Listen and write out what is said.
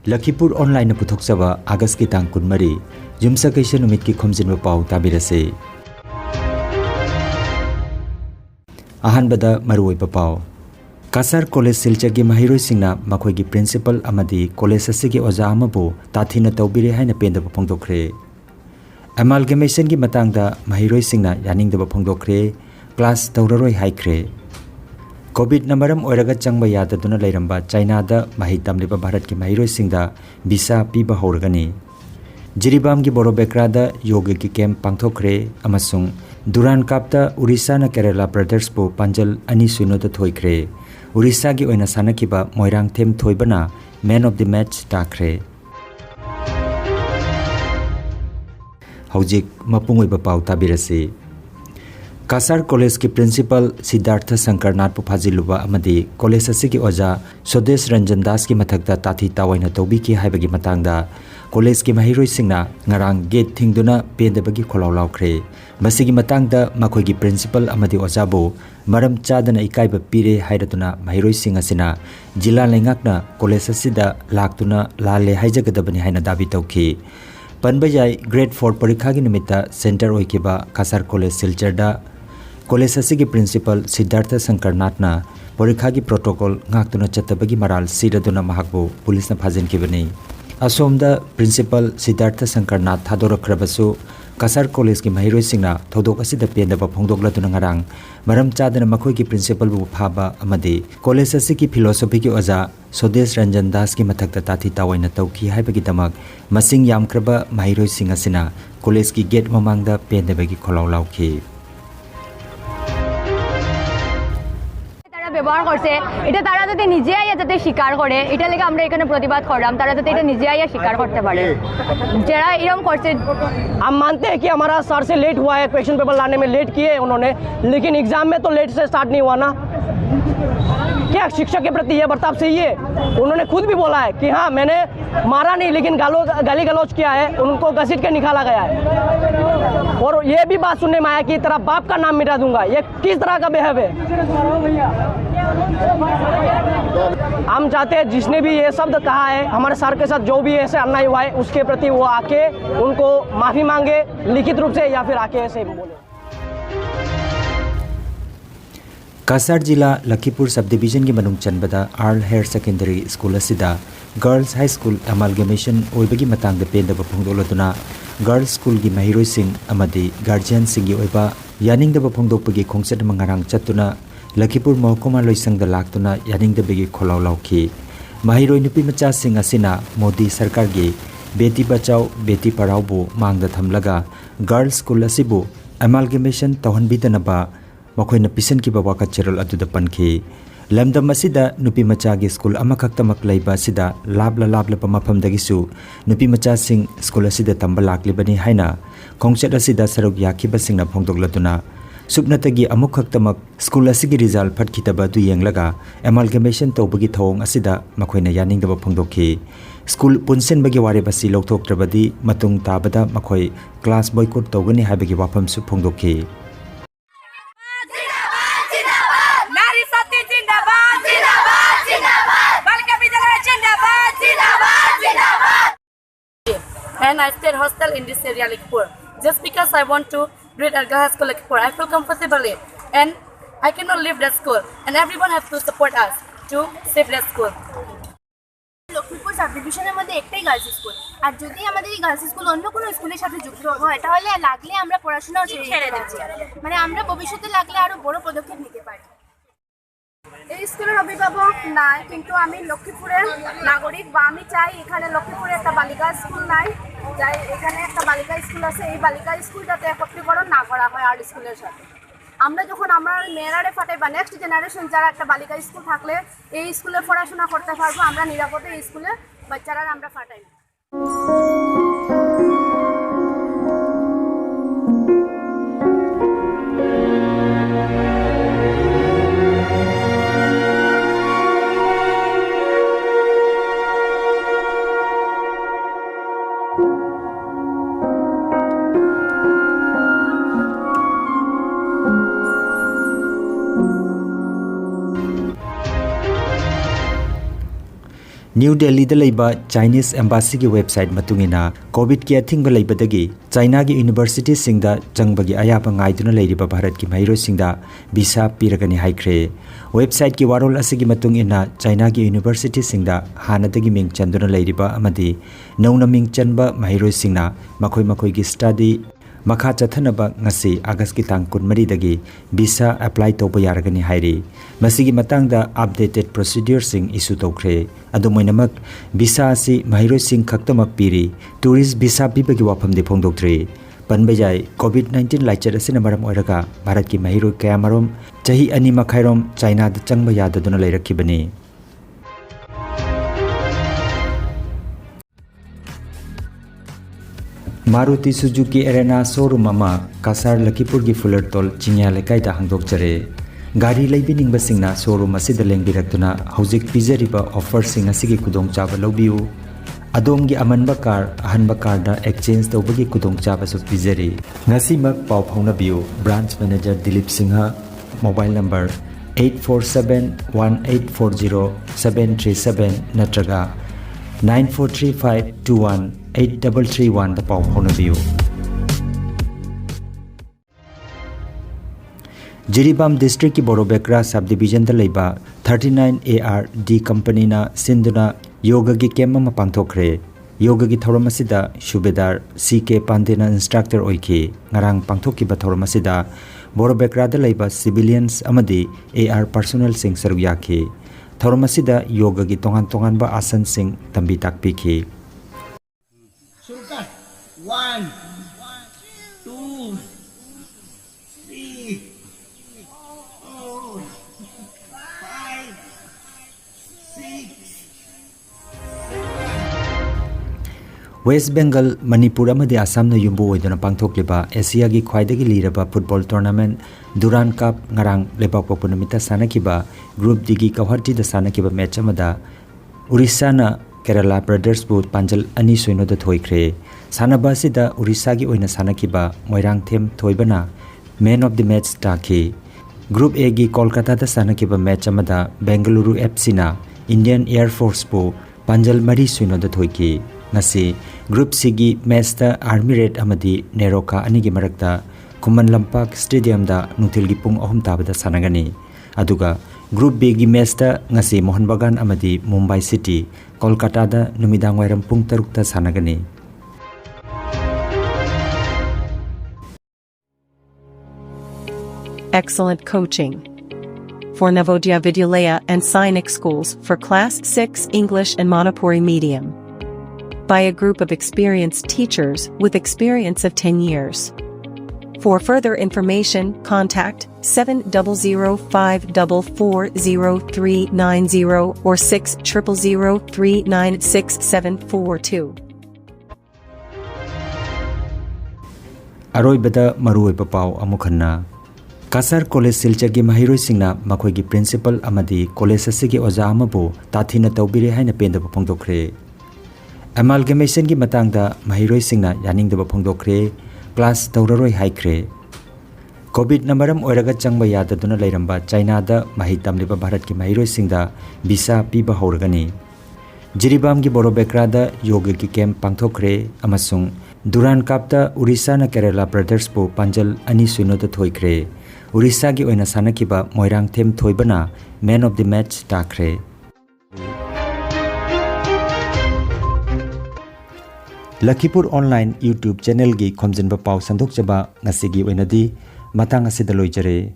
Lakhipuronline puthokchaba August ki tang kunmari Yumsakaisa numit ki Khomjinba Pao tabirase. Ahanbada maruoiba pao. Kasar College Silchar gi mahiroi singna makhoi gi principal amadi college asigi oja amabu tathina tawbire haina pendaba phongdokre. Amalgamation gi matangda mahiroi singna yaningdaba phongdokre, class tawraroi haikre. COVID namaram oiraga changba yadaduna lairamba China da mahi tamliba Bharat ki mahiroi singda visa piba horgani. Jiribam gi boro bekra da yoga ki camp pangthokre amasung Duran kapta Urisa na Kerala Brothers po panjal ani suino da thoikre. Urisa gi oina sanakiba moirang them thoibana man of the match takre. Haujik mapungoi ba pau tabirasi. Kasar College ki principal Siddhartha Sankarnath pu phajiluba amadi college asigi oja Sodesh Ranjan Das ki mathakta tathi tawaina tobi ki haibagi matangda college ki mahiroi singna ngarang gate thingduna pendabagi kholaw lawkhre. Masigi matangda makhoi gi principal amadi oja bo maram chadana ikaiba pire hairatuna mahiroi sing asina jila lengakna college asida laktuna lale haijagadabani haina dabi tawki. Panbayai grade 4 parikha gi nimita center oikiba Kasar College Silchar da College asigi principal Siddhartha Sankarnath na parikha gi protocol ngaktuna chatabagi maral siraduna mahakbo police na phajin kibani. Asomda principal Siddhartha Sankarnath thadorokhrabasu Kasar College ki mahiroi singna thodok asida pendaba phongdokladuna ngarang maram chadana makhoi ki principal bu phaba amadi college asigi philosophy ki oja Sodesh Ranjan Das ki mathakta tathi tawaina tawki haibagi tamak masing yamkraba mahiroi sing asina college ki gate mamangda pendabagi kholaw lawki. ব্যবহার করছে এটা তারা যদি নিজে আইয়া যাতে স্বীকার করে এটা লেগে আমরা এখানে প্রতিবাদ করলাম তারা যাতে এটা নিজে আইয়া স্বীকার করতে পারে যারা এরকম করছে। हम मानते हैं कि हमारा सर से लेट हुआ है, क्वेश्चन पेपर लाने में लेट किए उन्होंने, लेकिन एग्जाम में तो लेट से स्टार्ट नहीं हुआ ना। क्या शिक्षक के प्रति ये बर्ताव सही है? उन्होंने खुद भी बोला है कि हाँ मैंने मारा नहीं लेकिन गाली गलौज किया है, उनको घसीट के निकाला गया है। और ये भी बात सुनने में आया कि तेरा बाप का नाम मिटा दूंगा, ये किस तरह का बिहेव है? हम चाहते हैं जिसने भी ये शब्द कहा है हमारे सर के साथ जो भी ऐसे अन्याय हुआ है उसके प्रति वो आके उनको माफी मांगे लिखित रूप से या फिर आके ऐसे बोले। Kasar जिला Lakhipur subdivision की मनुंग चनबदा आर्ल हायर सेकेंडरी स्कूल असिदा गर्ल्स हाई स्कूल अमालगमेशन ओइबगी मतंगद पेंदबा फोंदोलदुना गर्ल्स स्कूल की महिरोई सिंह अमदी गार्जियन सिंगी ओइबा यानिंगदबा फोंदोकपगी खोंगचत मंगारांग चतुना Lakhipur महकुमा लोइसंगदा लाक्तुना यानिंगदबगी खोलाव लावखी महिरोई नुपी मचा सिंह असिना मोदी सरकार की बेटी बचाओ बेटी पढ़ाओ बु मांगदा थमलगा गर्ल्स स्कूल असिबु अमालगमेशन तौहनबिदनबा मखोइना पिसन की बाबा चेरल अदुदा पनखी लमदम असिदा नुपी मचा की स्कूल अमखक्तमक लैबा असिदा लाबला मफमदगिसु नुपी मचा सिंह स्कूल असिदा तंबा लाक्लिबनी हाइना खोंगचत असिदा सरुक याखिबा सिंगना फोंदोगलदुना सुपनतगी अमुखक्तमक स्कूल असिगी रिजल्ट फटखितबा दु येंगलगा एमालगमेशन तौबगी थौंग असिदा मखोइना यानिंगदबा फोंदोखी स्कूल पुनसेनबगी वारेबसी लौथोक्त्रबदी मतुंग ताबदा मखोइ क्लास बॉयकॉट तौगनी हाइबगी वाफमसु फोंदोखी। And I stayed hostel in this area Lakhipuor. Just because I want to read at Girls School Lakhipuor, I feel comfortably and I cannot leave that school and everyone has to support us to save that school. Lakhipur সাবডিভিশনের মধ্যে একটাই girls school আর যদি আমাদের এই girls school অন্য কোনো স্কুলের সাথে যুক্ত হয় তাহলে লাগলে আমরা পড়াশোনাও ছেড়ে দিচ্ছি মানে আমরা ভবিষ্যতে লাগলে আরো বড় পদক্ষেপ নিতে পারি। এই স্কুলের অভিভাবক নাই কিন্তু আমি লক্ষ্মীপুরের নাগরিক বা আমি চাই এখানে লক্ষ্মীপুরে একটা বালিকা স্কুল নাই যাই এখানে একটা বালিকা স্কুল আছে এই বালিকা স্কুল যাতে একত্রীকরণ না করা হয় আর্ট স্কুলের সাথে। আমরা যখন আমরা মেয়েরারে ফাটাই বা নেক্সট জেনারেশন যারা একটা বালিকা স্কুল থাকলে এই স্কুলে পড়াশোনা করতে পারবো আমরা নিরাপদে এই স্কুলে বাচ্চারা আমরা ফাটাই। New Delhi da leiba Chinese embassy ki website matungina COVID ki athing ba leibadagi China gi university singda changbagi ayapa ngaiduna leiriba Bharat ki mahiro singda visa piragani haikre website ki warol asigi matungina China gi university singda hanadagi ming chanduna leiriba amadi nauna ming chanba mahiro singna makoi gi study makha chathanaba ngasi August ki tang 13 dagi visa apply toba yaragani hairi masigi matangda updated procedure sing issue tokre adumoinamak visa si mahiro sing khaktamak piri tourist visa pibagi wafam de phongdoktre panbejai COVID-19 laichar asina maram oiraga Bharat ki mahiro kayamarom chahi ani makhairom China da changba yadaduna leirakibani Maruti Suzuki Arena showroom ama Kasar Lakhipur gi Fulertol Chingya lekai da hangdok jare gari leibining basingna showroom asida lengbirakduna hojik pijariba offer sing asigi kudong chaba lobiu adom gi amanba car ahanba car da exchange tobagi kudong chaba su pijari ngasi mak pau phauna biu branch manager Dilip Singha mobile number 8471840737 natraga 9435218331 the Pao Honaview. Jiribam district ki Borobekra subdivision da leiba 39 ARD company na sinduna yoga gi kemma ma pangthokre yoga gi thoramasida Shubedar CK Pandena instructor oiki ngarang pangthokki ba thoramasida Borobekra da leiba civilians amadi AR personnel sing saruyaki Thoramasida yoga gi tongan ba asan sing tambi takpi ki. Surukan 1, 2, 3, 4, 5, 6. West Bengal, Manipur amadi Assam na yumbu oidona pangthokliba Asia gi khwaidagi liraba football tournament Duran Cup ngarang lebak popunamita sanakiba Group D gi Guwahati da sanakiba match amada Orissa na Kerala Brothers bu Panjal ani soino da thoikre sanaba sida Orissa gi oina sanakiba Moirang Them thoibana man of the match taki Group A gi Kolkata da sanakiba match amada Bengaluru FC na Indian Air Force bu Panjal mari soino da thoiki ngasi Group C gi match da Army Red amadi Neroka ani gi marakta Kuman Lampak Stadium da nungtil gi pung 3 tabada sanagani aduga Group B gi match da ngasi Mohan Bagan amadi Mumbai City Kolkata da numidang wairam pung 6 ta sanagani Excellent coaching for Navodaya Vidyalaya and Sainik schools for Class 6 English and Manipuri medium by a group of experienced teachers with experience of 10 years. For further information, contact 700544030 or 6003966742. Aroibada maruiba pau amukhanna Kasar College Silchagi Mahiroi Singna Makoigi Principal Amadi College Asigi Oja Amabu Tathina Taubiri Haina Pendaba Pongdokre Amalgamation gi matangda Mahiroi Singna Yaningdaba Pongdokre Class Tauraroi Haikre COVID namaram oiraga changba yadaduna leiramba China da mahi tamliba Bharat ki Mahiroi Singda visa piba horgani Jiribam gi Borobekra da yoga ki camp pangthokre amasung Duran Cup da Orissa na Kerala Brothers bu Panjal ani suino da thoikre Orissa gi oina sanakiba Moirang Them thoibana man of the match takre Lakhipuronline YouTube channel gi Khomjinba Pao sandok jaba ngasigi oinadi matang asida loijare